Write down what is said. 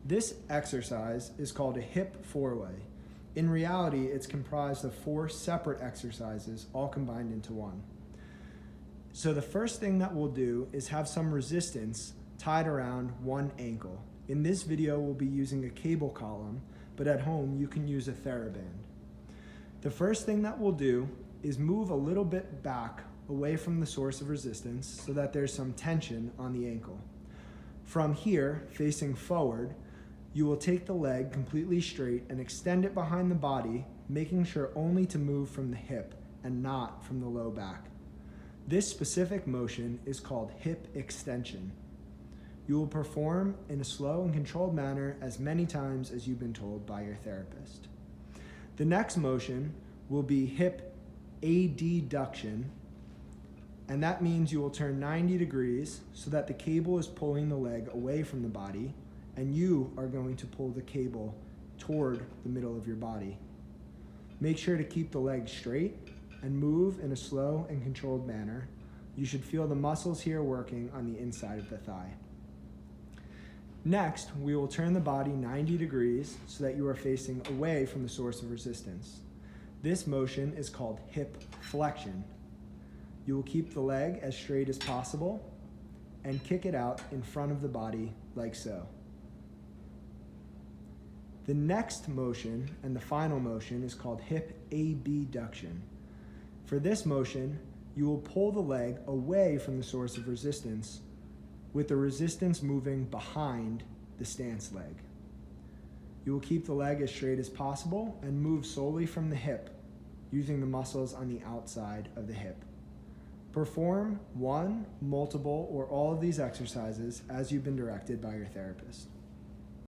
This exercise is called a hip four-way. In reality, it's comprised of 4 separate exercises all combined into one. So the first thing that we'll do is have some resistance tied around one ankle. In this video, we'll be using a cable column, but at home you can use a TheraBand. The first thing that we'll do is move a little bit back away from the source of resistance so that there's some tension on the ankle. From here, facing forward, you will take the leg completely straight and extend it behind the body, making sure only to move from the hip and not from the low back. This specific motion is called hip extension. You will perform in a slow and controlled manner as many times as you've been told by your therapist. The next motion will be hip Abduction, and that means you will turn 90 degrees so that the cable is pulling the leg away from the body, and you are going to pull the cable toward the middle of your body. Make sure to keep the leg straight and move in a slow and controlled manner. You should feel the muscles here working on the inside of the thigh. Next, we will turn the body 90 degrees so that you are facing away from the source of resistance. This motion is called hip flexion. You will keep the leg as straight as possible and kick it out in front of the body like so. The next motion and the final motion is called hip abduction. For this motion, you will pull the leg away from the source of resistance with the resistance moving behind the stance leg. You will keep the leg as straight as possible and move solely from the hip using the muscles on the outside of the hip. Perform one, multiple, or all of these exercises as you've been directed by your therapist.